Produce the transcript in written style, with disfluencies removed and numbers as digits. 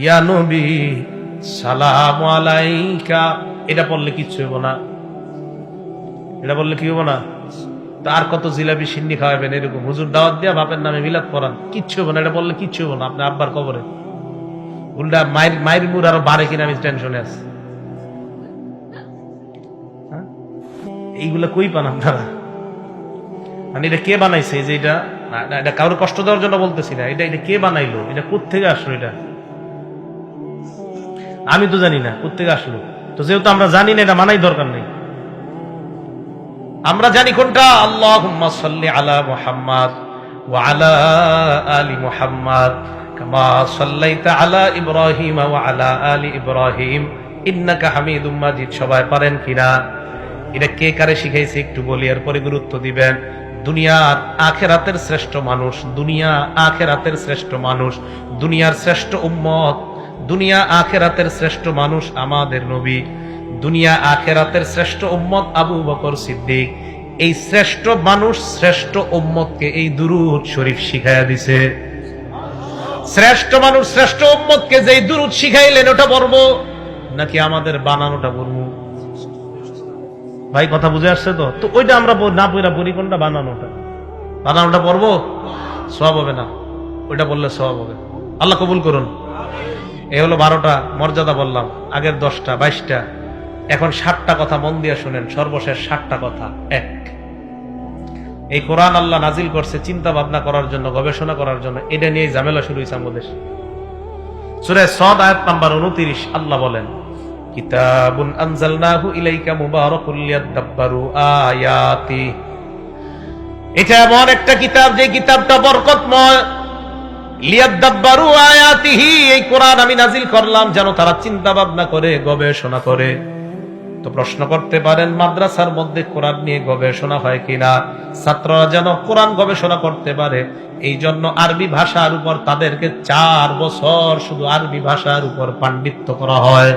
ইয়া নবী সালামু আলাইকা, এটা বললে কিচ্ছু হইব না। এটা বললে কি হবো না? আর কত জিলাপি সিন্নি খাওয়াবেন এরকম, হুজুর দাওয়াত দিয়া বাপের নামে মিলাদ পড়ান, কিচ্ছু হবো না। এটা বললে কিচ্ছু হবো না, আপনার আব্বার কবরে উল্টা মায়ের মুর আরো বাড়ে কিনা আমি টেনশনে আছি। এইগুলা কই পান আপনারা? মানে এটা কে বানাইছে? যে এটা কারোর কষ্ট দেওয়ার জন্য বলতেছি না, এটা কে বানাইলো? এটা কোত্থেকে আসলো? এটা আমি তো জানি না কোত্থেকে আসলো। তো যেহেতু আমরা জানি না, এটা মানাই দরকার নেই। আমরা জানি কোনটা, আল্লাহুম্মা সাল্লি আলা মুহাম্মাদ ওয়া আলা আলি মুহাম্মাদ কামা সাল্লাইতা আলা ইব্রাহিম ওয়া আলা আলি ইব্রাহিম ইন্নাকা হামিদুম মাজিদ। সবাই পারেন কিনা? এটা কে কারে শিখাইছে একটু বলি, এরপরে গুরুত্ব দিবেন। দুনিয়ার আখেরাতের শ্রেষ্ঠ মানুষ, দুনিয়া আখেরাতের শ্রেষ্ঠ মানুষ, দুনিয়ার শ্রেষ্ঠ উম্মত, দুনিয়া আখেরাতের শ্রেষ্ঠ মানুষ আমাদের নবী, দুনিয়া আখেরাতের শ্রেষ্ঠ উম্মত আবু বকর সিদ্দিক। এই শ্রেষ্ঠ মানুষ শ্রেষ্ঠ উম্মতকে এই দুরূদ শরীফ শিখাইয়া দিছে। শ্রেষ্ঠ মানুষ শ্রেষ্ঠ উম্মতকে যেই দুরূদ শিখাইলেন ওটা পড়বো নাকি আমাদের বানানোটা পড়বো? ভাই কথা বুঝে আসছে তো? তো ওইটা আমরা না পড়া পড়ি কোনটা? বানানোটা পড়বো, সওয়াব হবে না। ওইটা বললে সওয়াব হবে। আল্লাহ কবুল করুন। এই হলো 12টা মর্যাদা বললাম, আগের 10টা 22টা, এখন 7টা কথা মন দিয়ে শুনেন। সর্বশেষ 7টা কথা। এক, এই কোরআন আল্লাহ নাজিল করছে চিন্তা ভাবনা করার জন্য, গবেষণা করার জন্য। এটা নিয়ে ঝামেলা শুরু হয়েছে আমাদের। সূরা সদ আয়াত নাম্বার 29 আল্লাহ বলেন, কিতাবুন আনজালনাহু ইলাইকা মুবারাকুল লিয়াদাব্বারু আয়াতি। এটা এমন একটা কিতাব যে কিতাবটা বরকতময়। লিয়াদাব্বারু আয়াতিহি, এই কোরআন আমি নাজিল করলাম যেন তারা চিন্তা ভাবনা করে, গবেষণা করে। তো প্রশ্ন করতে পারেন, মাদ্রাসার মধ্যে কোরআন নিয়ে গবেষণা হয় কিনা? ছাত্ররা যেন কোরআন গবেষণা করতে পারে, এই জন্য আরবি ভাষার উপর তাদেরকে 4 বছর শুধু আরবি ভাষার উপর পাণ্ডিত্য করা হয়।